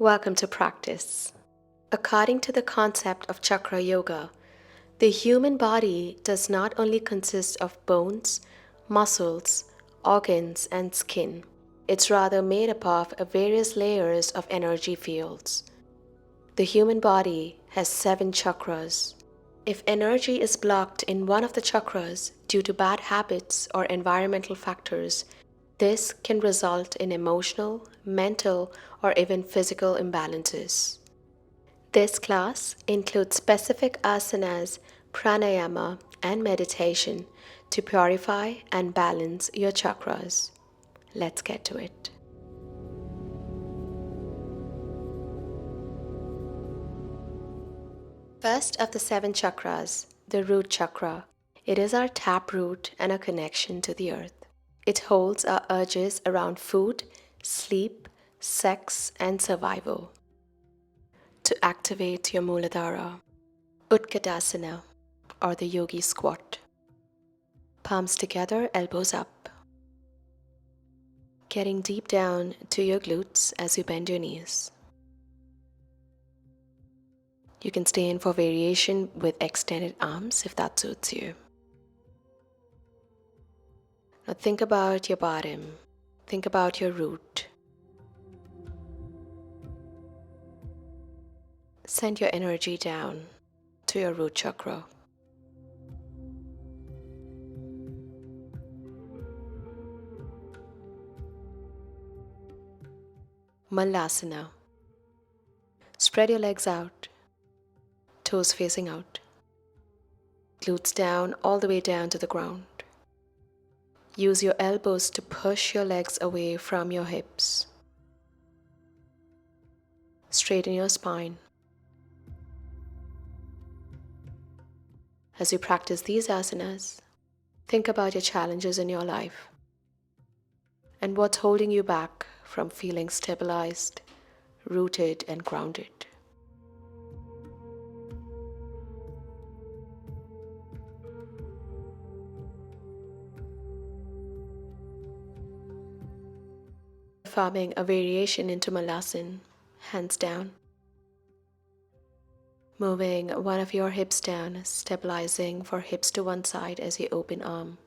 Welcome to practice. According to the concept of chakra yoga, the human body does not only consist of bones, muscles, organs, and skin. It's rather made up of various layers of energy fields. The human body has 7 chakras. If energy is blocked in one of the chakras due to bad habits or environmental factors, this can result in emotional, mental, or even physical imbalances. This class includes specific asanas, pranayama, and meditation to purify and balance your chakras. Let's get to it. First of the 7 chakras, the root chakra. It is our taproot and a connection to the earth. It holds our urges around food, sleep, sex, and survival. To activate your Muladhara, Utkatasana, or the yogi squat. Palms together, elbows up. Getting deep down to your glutes as you bend your knees. You can stay in for variation with extended arms if that suits you. Now think about your bottom. Think about your root. Send your energy down to your root chakra. Malasana. Spread your legs out, toes facing out, glutes down all the way down to the ground. Use your elbows to push your legs away from your hips. Straighten your spine. As you practice these asanas, think about your challenges in your life and what's holding you back from feeling stabilized, rooted, and grounded. Forming a variation into Malasana, hands down. Moving one of your hips down, stabilizing for hips to one side as you open arm.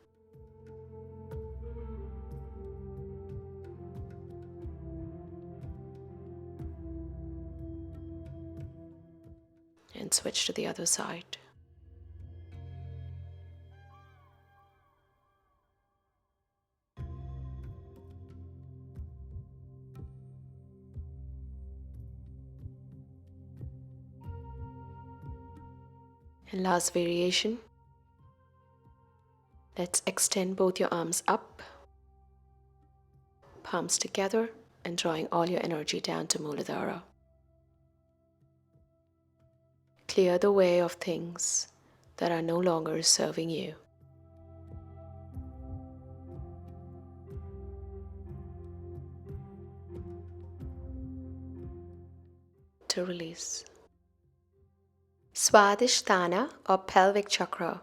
And switch to the other side. And last variation. Let's extend both your arms up, palms together, and drawing all your energy down to Muladhara. Clear the way of things that are no longer serving you. To release. Swadhisthana or Pelvic Chakra.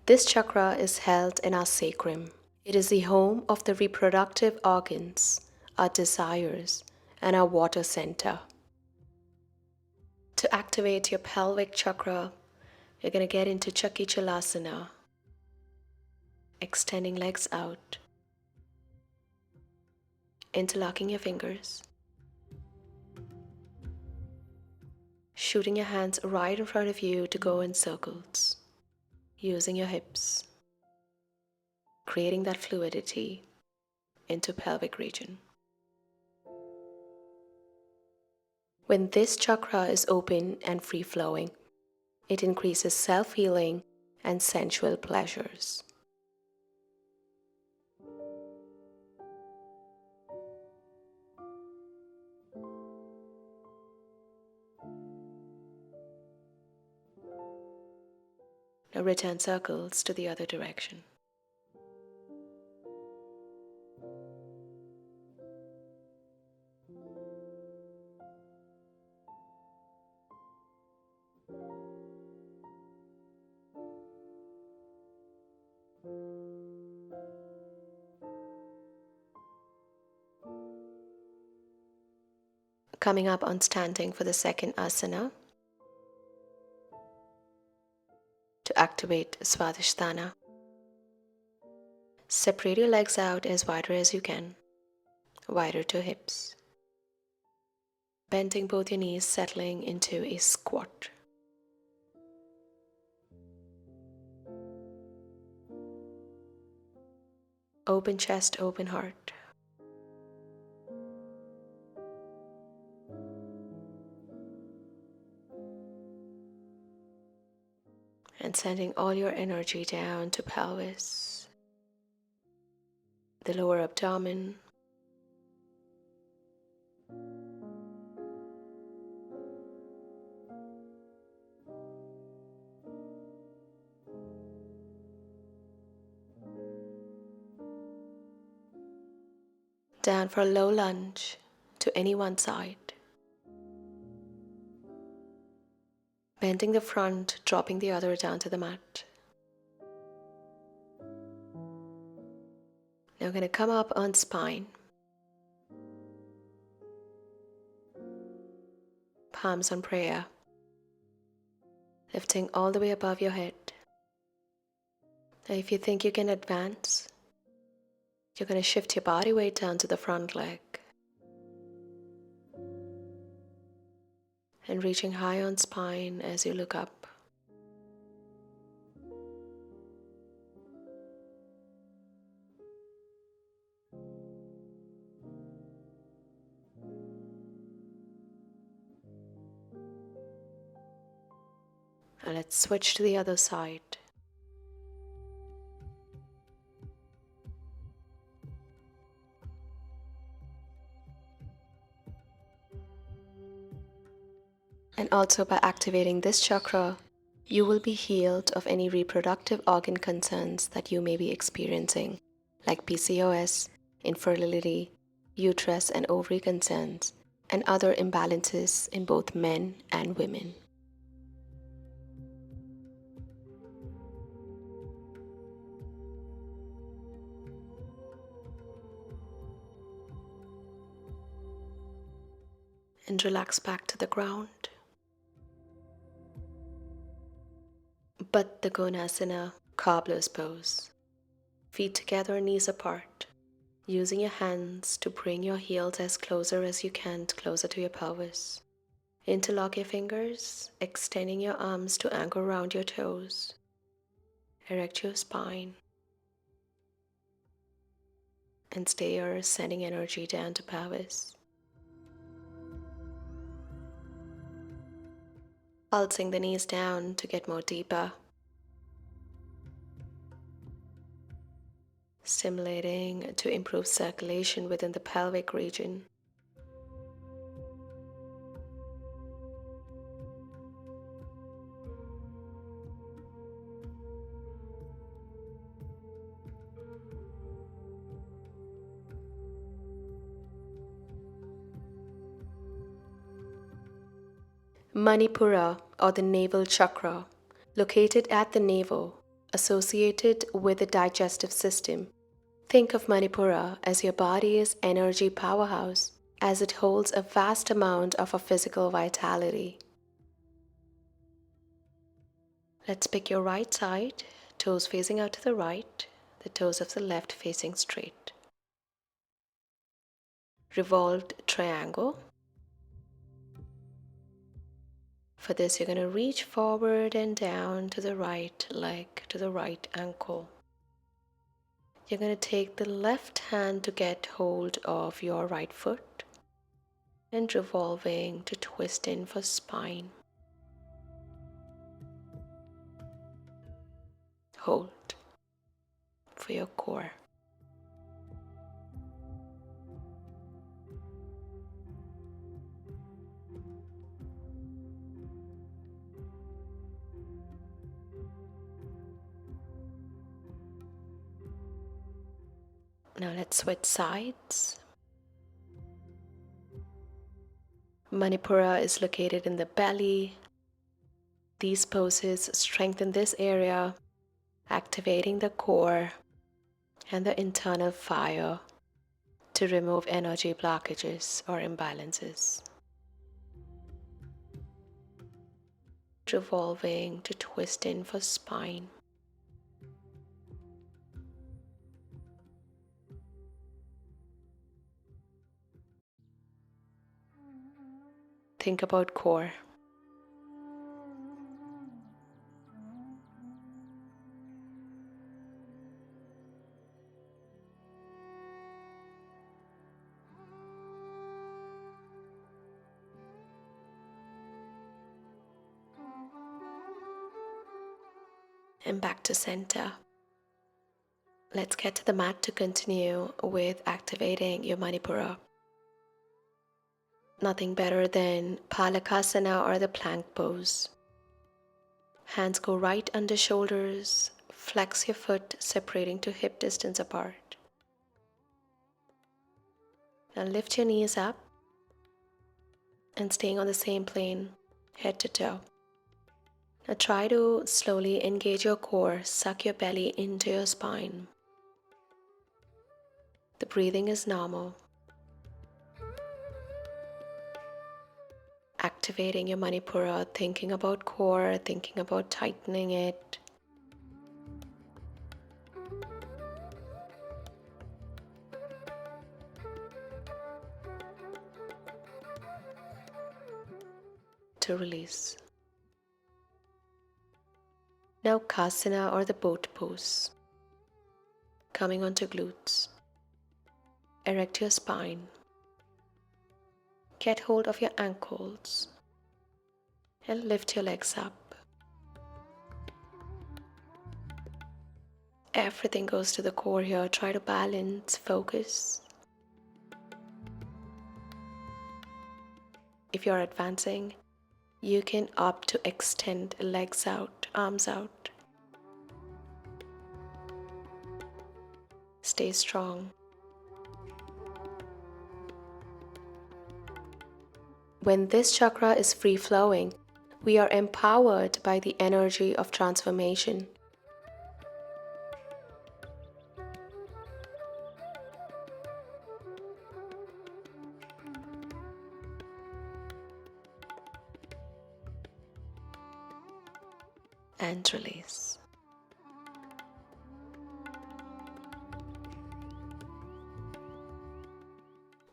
This chakra is held in our sacrum. It is the home of the reproductive organs, our desires, and our water center. To activate your pelvic chakra, you're going to get into Chakichalasana, extending legs out, interlocking your fingers, shooting your hands right in front of you to go in circles, using your hips, creating that fluidity into pelvic region. When this chakra is open and free-flowing, it increases self-healing and sensual pleasures. Now return circles to the other direction. Coming up on standing for the second asana to activate Swadhisthana. Separate your legs out as wider as you can, wider to hips. Bending both your knees, settling into a squat. Open chest, open heart. And sending all your energy down to pelvis, the lower abdomen, down for a low lunge to any one side. Bending the front, dropping the other down to the mat. Now we're going to come up on spine. Palms on prayer. Lifting all the way above your head. Now if you think you can advance, you're going to shift your body weight down to the front leg. And reaching high on spine as you look up. Now let's switch to the other side. And also by activating this chakra, you will be healed of any reproductive organ concerns that you may be experiencing, like PCOS, infertility, uterus and ovary concerns, and other imbalances in both men and women. And relax back to the ground. Baddha Konasana, cobbler's pose. Feet together, knees apart. Using your hands to bring your heels as closer as you can, closer to your pelvis. Interlock your fingers, extending your arms to anchor around your toes. Erect your spine. And stay here, sending energy down to pelvis. Pulsing the knees down to get more deeper. Stimulating to improve circulation within the pelvic region. Manipura, or the Naval Chakra, located at the navel, associated with the digestive system. Think of Manipura as your body's energy powerhouse, as it holds a vast amount of our physical vitality. Let's pick your right side, toes facing out to the right, the toes of the left facing straight. Revolved triangle. For this, you're going to reach forward and down to the right leg, to the right ankle. You're going to take the left hand to get hold of your right foot and revolving to twist in for spine. Hold for your core. Now let's switch sides. Manipura is located in the belly. These poses strengthen this area, activating the core and the internal fire to remove energy blockages or imbalances. revolving to twisting for spine. Think about core. And back to center. Let's get to the mat to continue with activating your Manipura. Nothing better than Palakasana or the plank pose. Hands go right under shoulders, flex your foot separating to hip distance apart. Now lift your knees up and staying on the same plane, head to toe. Now try to slowly engage your core, suck your belly into your spine. The breathing is normal. Activating your Manipura, thinking about core, thinking about tightening it. To release. Now Kasana or the boat pose. Coming onto glutes. Erect your spine. Get hold of your ankles and lift your legs up. Everything goes to the core here. Try to balance, focus. If you're advancing, you can opt to extend legs out, arms out. Stay strong. When this chakra is free-flowing, we are empowered by the energy of transformation. And release.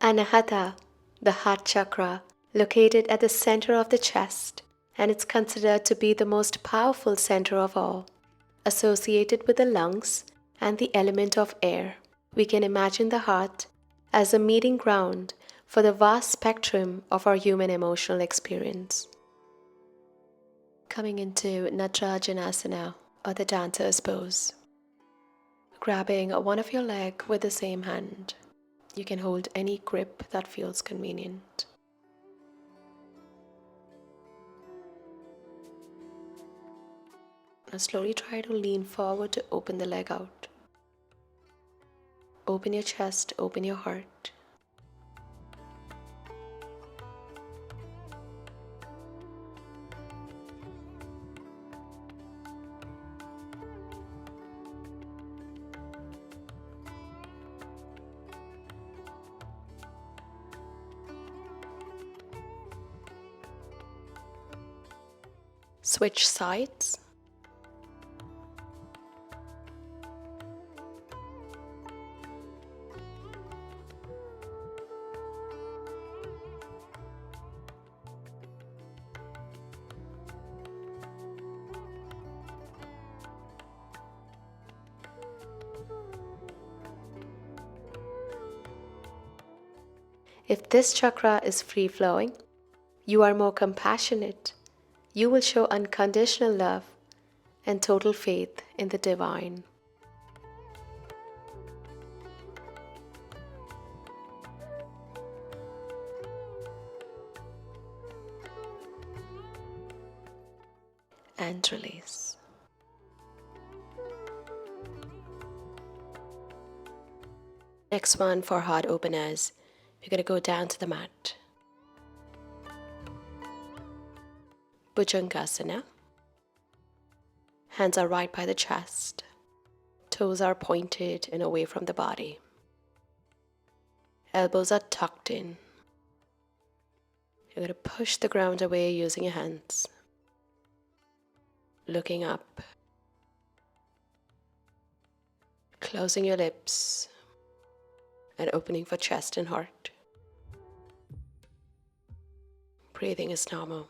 Anahata, the heart chakra, located at the center of the chest, and it's considered to be the most powerful center of all, associated with the lungs and the element of air. We can imagine the heart as a meeting ground for the vast spectrum of our human emotional experience. Coming into Nadrajanasana, or the dancer's pose. Grabbing one of your leg with the same hand. You can hold any grip that feels convenient. Now slowly try to lean forward to open the leg out. Open your chest, open your heart. Switch sides. If this chakra is free-flowing, you are more compassionate. You will show unconditional love and total faith in the divine. And release. Next one for heart openers. We're going to go down to the mat. Bhujangasana. Hands are right by the chest. Toes are pointed and away from the body. Elbows are tucked in. You're going to push the ground away using your hands. looking up, closing your lips, and opening for chest and heart. Breathing is normal.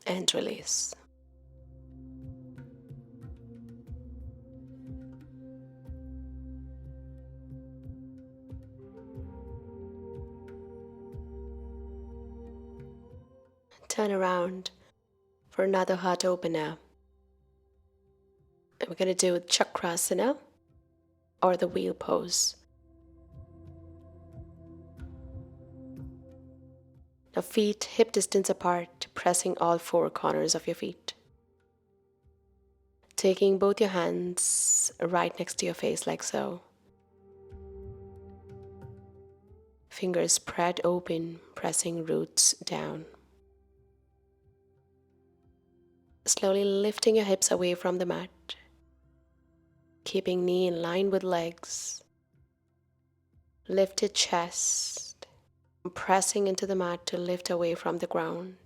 And release. Turn around for another heart opener. And we're going to do Chakrasana or the wheel pose. Now feet hip distance apart, pressing all four corners of your feet. Taking both your hands right next to your face like so. Fingers spread open, pressing roots down. Slowly lifting your hips away from the mat. Keeping knee in line with legs. Lifted chest. Pressing into the mat to lift away from the ground.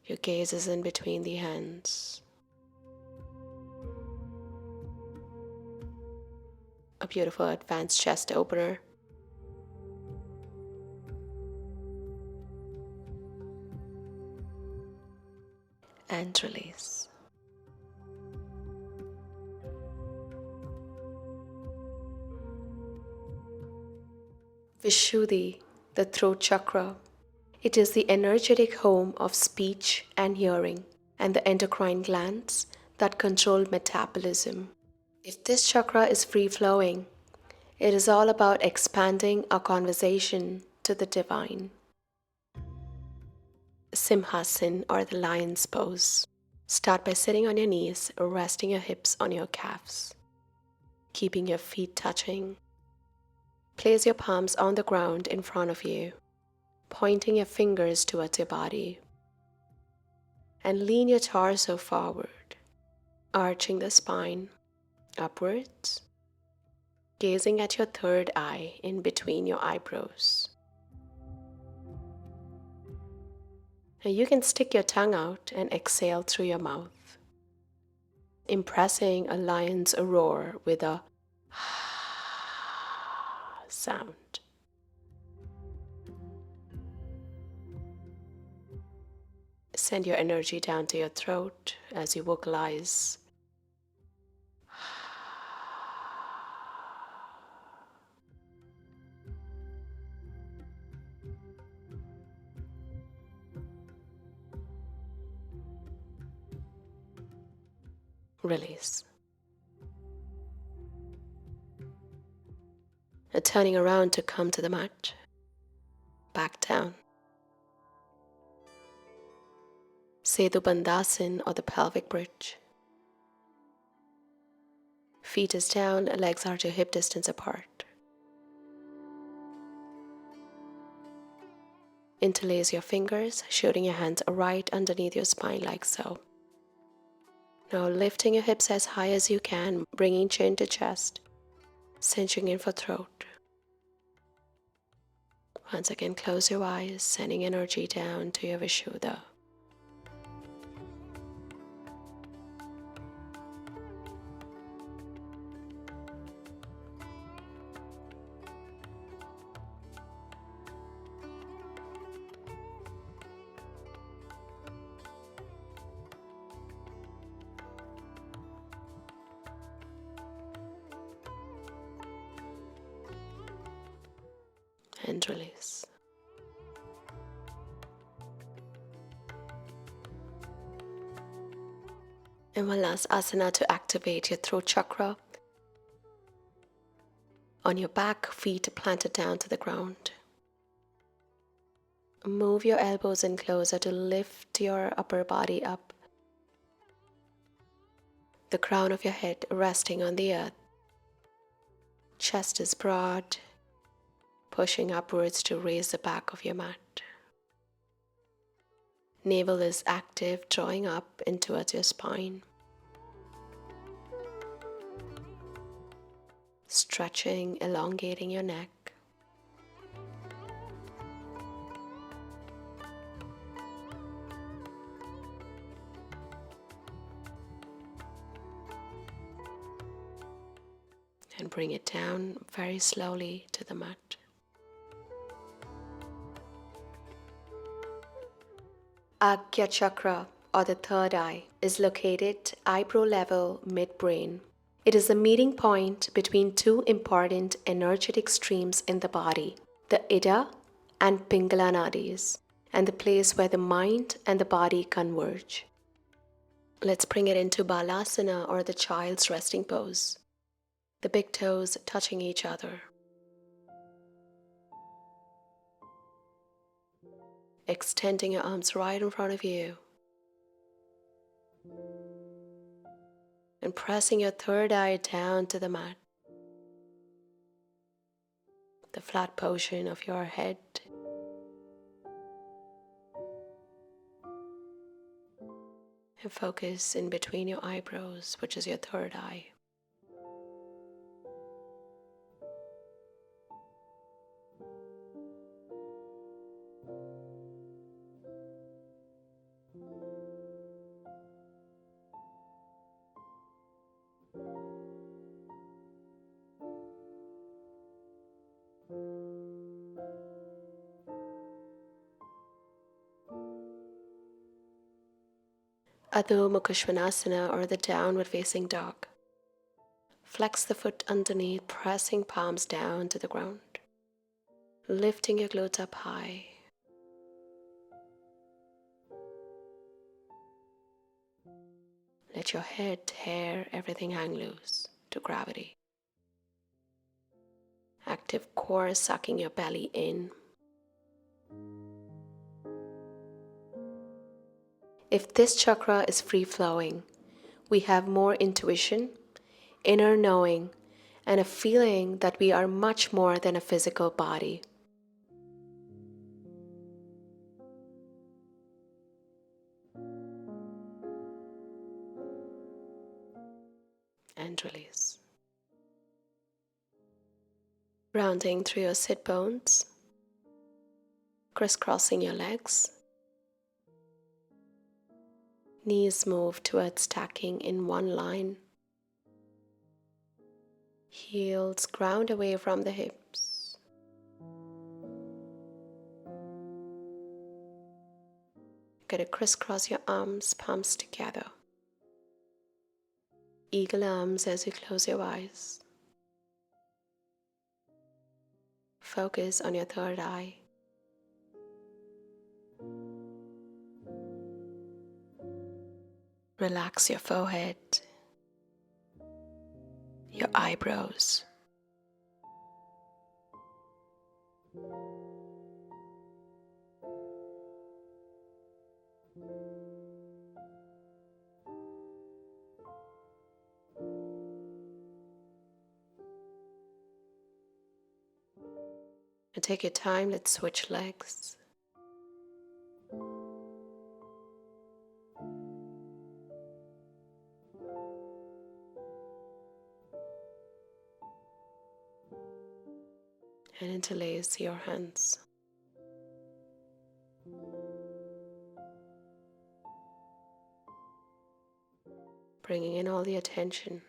Your gaze is in between the hands. A beautiful advanced chest opener. And release. Vishuddhi, the throat chakra. It is the energetic home of speech and hearing, and the endocrine glands that control metabolism. If this chakra is free-flowing, it is all about expanding our conversation to the divine. Simhasana or the lion's pose. Start by sitting on your knees, resting your hips on your calves, keeping your feet touching. Place your palms on the ground in front of you, pointing your fingers towards your body. And lean your torso forward, arching the spine upwards, gazing at your third eye in between your eyebrows. Now you can stick your tongue out and exhale through your mouth, impressing a lion's roar with a sound. Send your energy down to your throat as you vocalize. Release. Now turning around to come to the mat. Back down. Setu Bandhasan or the pelvic bridge. Feet is down, legs are to hip distance apart. Interlace your fingers, shooting your hands right underneath your spine like so. Now lifting your hips as high as you can, bringing chin to chest, cinching in for throat. Once again, close your eyes, sending energy down to your Vishuddha. And release. And one last asana to activate your throat chakra. On your back, feet planted down to the ground. Move your elbows in closer to lift your upper body up. The crown of your head resting on the earth. Chest is broad. pushing upwards to raise the back of your mat. Navel is active, drawing up and towards your spine. Stretching, elongating your neck. And bring it down very slowly to the mat. Eye Chakra, or the third eye, is located eyebrow level mid-brain. It is the meeting point between two important energetic streams in the body, the Ida and Pingala nadis, and the place where the mind and the body converge. Let's bring it into Balasana, or the child's resting pose. The big toes touching each other. Extending your arms right in front of you. And pressing your third eye down to the mat. The flat portion of your head. And focus in between your eyebrows, which is your third eye. Adho Mukha Svanasana, or the downward facing dog. Flex the foot underneath, pressing palms down to the ground. Lifting your glutes up high. Let your head, hair, everything hang loose to gravity. Active core sucking your belly in. If this chakra is free-flowing, we have more intuition, inner knowing, and a feeling that we are much more than a physical body. And release. Rounding through your sit bones, crisscrossing your legs. Knees move towards stacking in one line. Heels ground away from the hips. You're going to crisscross your arms, palms together. Eagle arms as you close your eyes. Focus on your third eye. Relax your forehead, your eyebrows. And take your time, let's switch legs. And interlace your hands. Bringing in all the attention.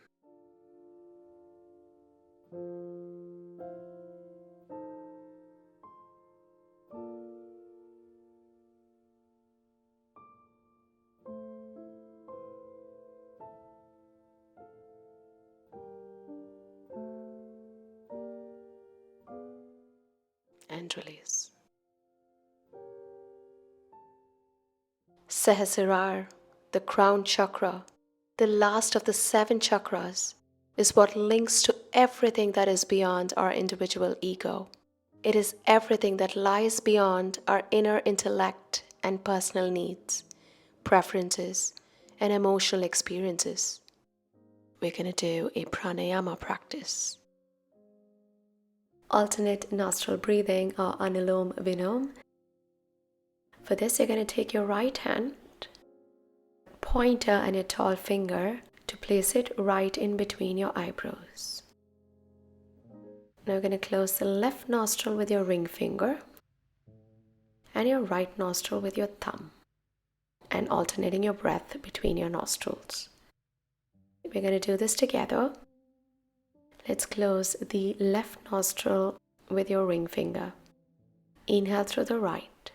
And release. Sahasrara, the crown chakra, the last of the 7 chakras, is what links to everything that is beyond our individual ego. It is everything that lies beyond our inner intellect and personal needs, preferences, and emotional experiences. We're going to do a pranayama practice. alternate nostril breathing or Anulom Vilom. For this, you're going to take your right hand, pointer and your tall finger to place it right in between your eyebrows. Now you're going to close the left nostril with your ring finger and your right nostril with your thumb, and alternating your breath between your nostrils. We're going to do this together. Let's close the left nostril with your ring finger. Inhale through the right.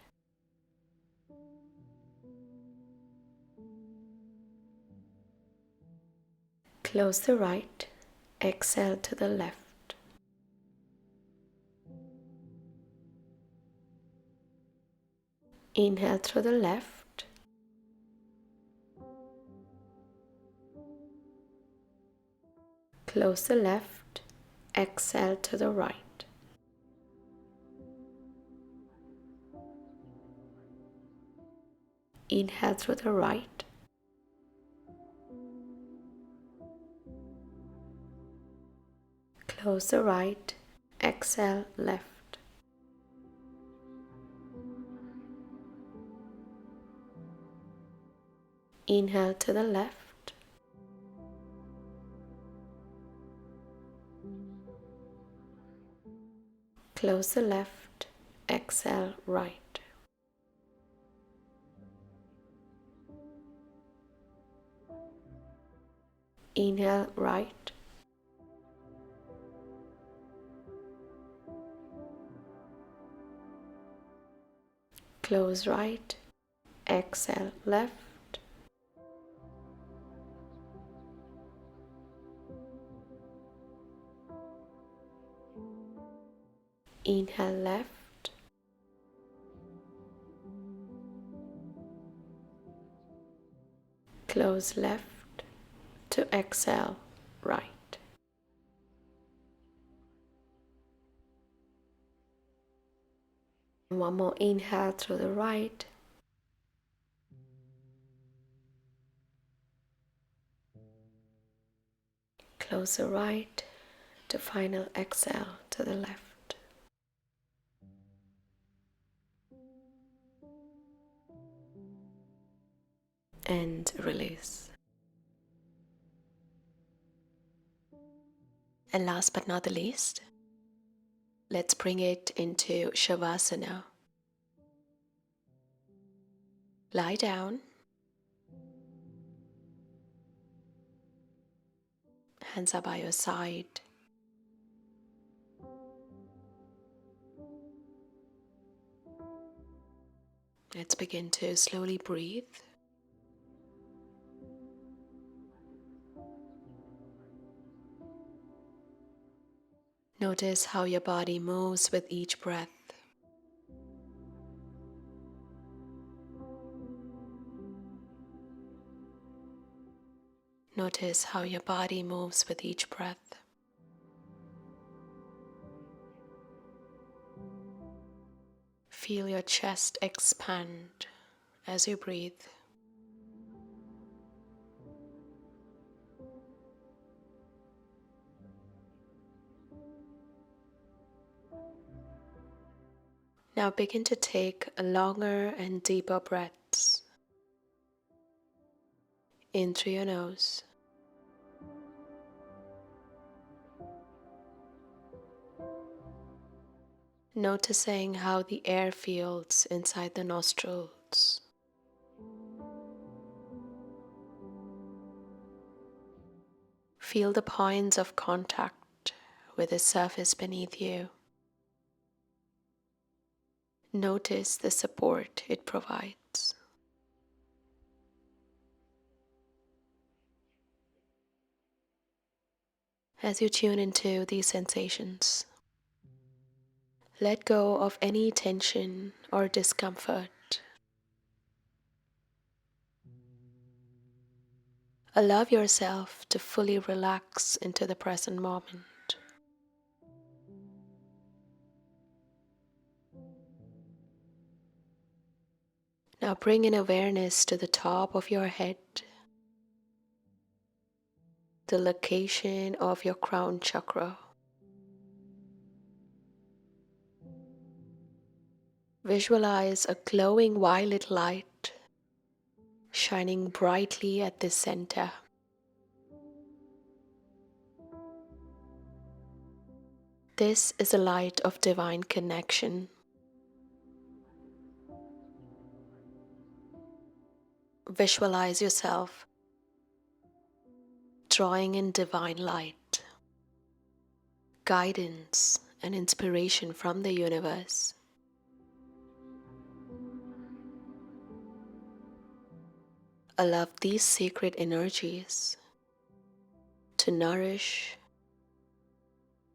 Close the right. Exhale to the left. Inhale through the left. Close the left. Exhale to the right. Inhale through the right. Close the right. Exhale left. Inhale to the left. Close the left. Exhale right. Inhale right. Close right. Exhale left. Inhale left. Close left to exhale right. One more inhale through the right. Close the right to final exhale to the left. And release. And last but not the least, let's bring it into Savasana. Lie down. Hands are by your side. Let's begin to slowly breathe. Notice how your body moves with each breath. Notice how your body moves with each breath. Feel your chest expand as you breathe. Now begin to take longer and deeper breaths in through your nose. Noticing how the air feels inside the nostrils. Feel the points of contact with the surface beneath you. Notice the support it provides. As you tune into these sensations, let go of any tension or discomfort. Allow yourself to fully relax into the present moment. Now bring in awareness to the top of your head, the location of your crown chakra. Visualize a glowing violet light shining brightly at the center. This is a light of divine connection. Visualize yourself drawing in divine light, guidance, and inspiration from the universe. Allow these sacred energies to nourish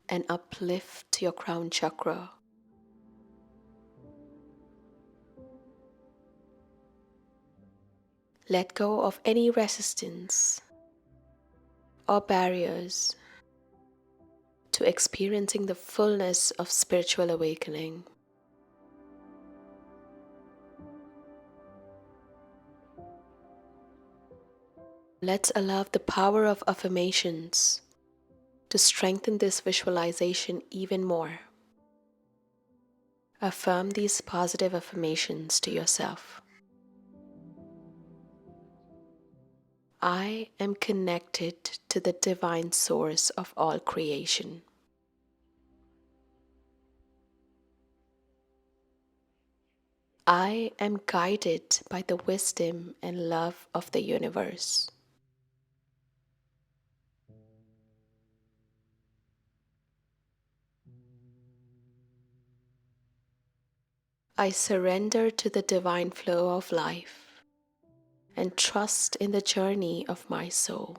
and uplift your crown chakra. Let go of any resistance or barriers to experiencing the fullness of spiritual awakening. Let's allow the power of affirmations to strengthen this visualization even more. Affirm these positive affirmations to yourself. I am connected to the divine source of all creation. I am guided by the wisdom and love of the universe. I surrender to the divine flow of life and trust in the journey of my soul.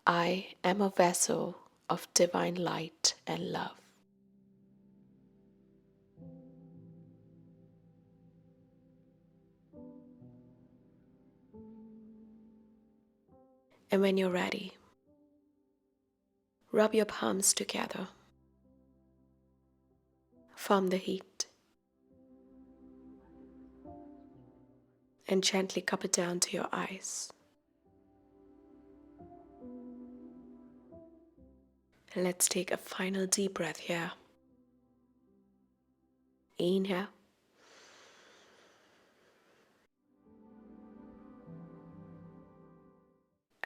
I am a vessel of divine light and love. And when you're ready, rub your palms together. Form the heat. And gently cup it down to your eyes. And let's take a final deep breath here. Inhale.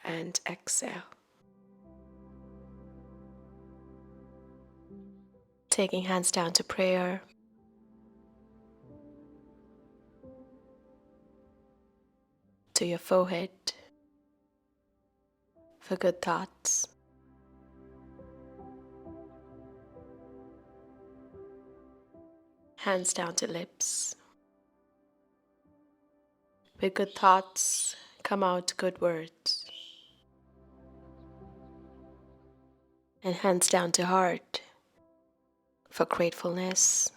And exhale. Taking hands down to prayer. To your forehead for good thoughts. Hands down to lips. With good thoughts come out good words. And hands down to heart for gratefulness.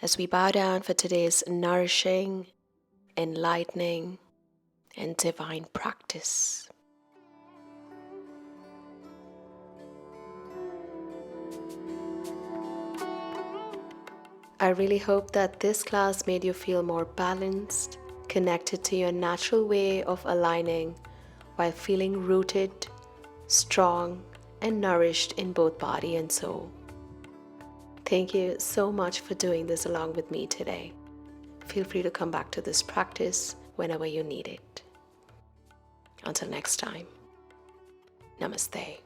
As we bow down for today's nourishing, enlightening, and divine practice. I really hope that this class made you feel more balanced, connected to your natural way of aligning while feeling rooted, strong, and nourished in both body and soul. Thank you so much for doing this along with me today. Feel free to come back to this practice whenever you need it. Until next time, namaste.